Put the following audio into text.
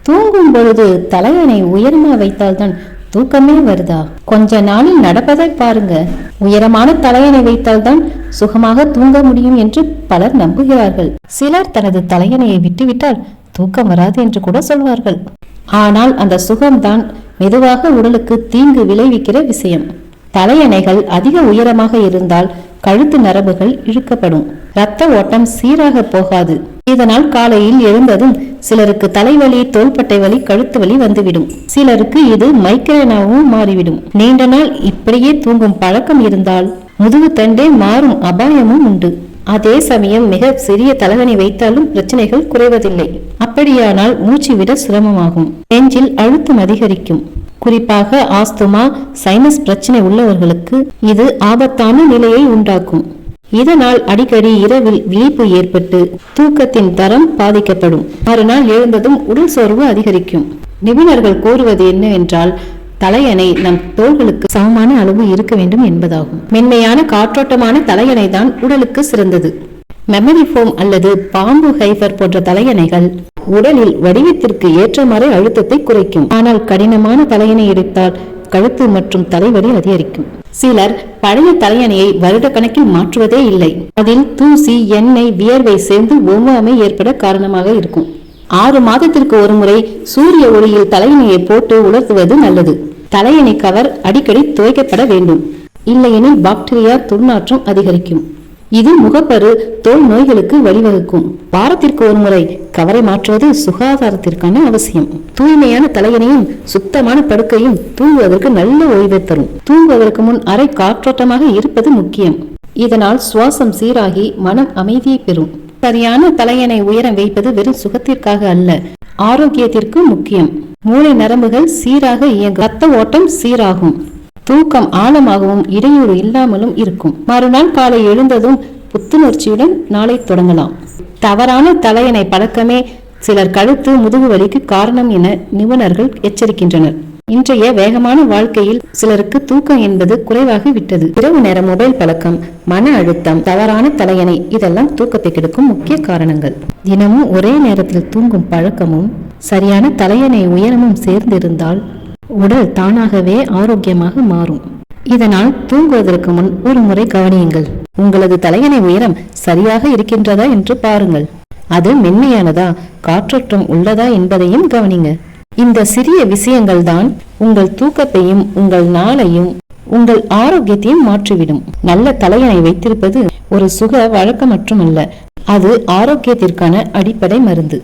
தூங்கும் பொழுது தலையணை உயரமா வைத்தால்தான் தூக்கமே வருதா? கொஞ்ச நாளில் நடப்பதை பாருங்க. உயரமான தலையணை வைத்தால்தான் சுகமாக தூங்க முடியும் என்று பலர் நம்புகிறார்கள். சிலர் தனது தலையணையை விட்டுவிட்டால் தூக்கம் வராது என்று கூட சொல்வார்கள். ஆனால் அந்த சுகம்தான் மெதுவாக உடலுக்கு தீங்கு விளைவிக்கிற விஷயம். தலையணைகள் அதிக உயரமாக இருந்தால் கழுத்து நரம்புகள் இழுக்கப்படும், இரத்த ஓட்டம் சீராக போகாது. இதனால் காலையில் எழுந்ததும் சிலருக்கு தலைவலி, தோள்பட்டை வலி, கழுத்து வலி வந்துவிடும். சிலருக்கு இது மைக்ரேனாவும் மாறிவிடும். நீண்ட நாள் இப்படியே தூங்கும் பழக்கம் இருந்தால் முதுகு தண்டே மாறும் அபாயமும் உண்டு. அதே சமயம் மிக சிறிய தலைவணி வைத்தாலும் பிரச்சனைகள் குறைவதில்லை. அப்படியானால் மூச்சு விட சிரமமாகும், நெஞ்சில் அழுத்தம் அதிகரிக்கும். குறிப்பாக ஆஸ்துமா, சைனஸ் பிரச்சனை உள்ளவர்களுக்கு இது ஆபத்தான நிலையை உண்டாக்கும். இதனால் அடிக்கடி இரவில் விழிப்பு ஏற்பட்டு தூக்கத்தின் தரம் பாதிக்கப்படும். மறுநாள் எழுந்ததும் உடல் சோர்வு அதிகரிக்கும். நிபுணர்கள் கூறுவது என்னவென்றால், தலையணை நம் தோள்களுக்கு சமமான அளவு இருக்க வேண்டும் என்பதாகும். மென்மையான காற்றோட்டமான தலையணை தான் உடலுக்கு சிறந்தது. மெமரி ஃபோம் அல்லது பாம்பு ஹைபர் போன்ற தலையணைகள் உடலில் வடிவத்திற்கு ஏற்றமாறு அழுத்தத்தை குறைக்கும். ஆனால் கடினமான தலையணை எடுத்தால் கழுத்து மற்றும் தலைவலி அதிகரிக்கும். சிலர் பழைய தலையணையை வருட கணக்கில் மாற்றுவதே இல்லை. அதில் தூசி, எண்ணெய், வியர்வை சேர்ந்து ஒவ்வாமை ஏற்பட காரணமாக இருக்கும். 6 மாதத்திற்கு ஒரு முறை சூரிய ஒளியில் தலையணையை போட்டு உலர்த்துவது நல்லது. தலையணை கவர் அடிக்கடி துவைக்கப்பட வேண்டும். இல்லையெனில் பாக்டீரியா துர்நாற்றம் அதிகரிக்கும். இது முகப்பரு, தோல் நோய்களுக்கு வழிவகுக்கும். வாரத்திற்கு ஒரு முறை கவரை மாற்றுவது சுகாதாரத்திற்கான அவசியம். தூய்மையான தலையணையும் சுத்தமான படுக்கையும் தூங்குவதற்கு நல்ல ஓய்வை தரும். தூங்குவதற்கு முன் அறை காற்றோட்டமாக இருப்பது முக்கியம். இதனால் சுவாசம் சீராகி மனம் அமைதியை பெறும். சரியான தலையணை உயரம் வைப்பது வெறும் சுகத்திற்காக அல்ல, ஆரோக்கியத்திற்கு முக்கியம். மூளை நரம்புகள் சீராக இயங்கும், ரத்த ஓட்டம் சீராகும், தூக்கம் ஆழமாகவும் இடையூறு இல்லாமலும் இருக்கும். மறுநாள் காலை எழுந்ததும் புத்துணர்ச்சியுடன் நாளை தொடங்கலாம். தவறான தலையணை பழக்கமே சிலர் கழுத்து, முதுகு வலிக்கு காரணம் என நிபுணர்கள் எச்சரிக்கின்றனர். இன்றைய வேகமான வாழ்க்கையில் சிலருக்கு தூக்கம் என்பது குறைவாகி விட்டது. இரவு நேர மொபைல் பழக்கம், மன அழுத்தம், தவறான தலையணை இதெல்லாம் தூக்கத்தை கெடுக்கும் முக்கிய காரணங்கள். தினமும் ஒரே நேரத்தில் தூங்கும் பழக்கமும் சரியான தலையணை உயரமும் சேர்ந்திருந்தால் உடல் தானாகவே ஆரோக்கியமாக மாறும். இதனால் தூங்குவதற்கு முன் ஒரு முறை கவனியுங்கள். உங்களது தலையணை உயரம் சரியாக இருக்கின்றதா என்று பாருங்கள். அது மென்மையானதா, காற்றோட்டம் உள்ளதா என்பதையும் கவனிங்க. இந்த சிறிய விஷயங்கள் தான் உங்கள் தூக்கத்தையும் உங்கள் நாளையும் உங்கள் ஆரோக்கியத்தையும் மாற்றிவிடும். நல்ல தலையணை வைத்திருப்பது ஒரு சுக வழக்கம் மட்டுமல்ல, அது ஆரோக்கியத்திற்கான அடிப்படை மருந்து.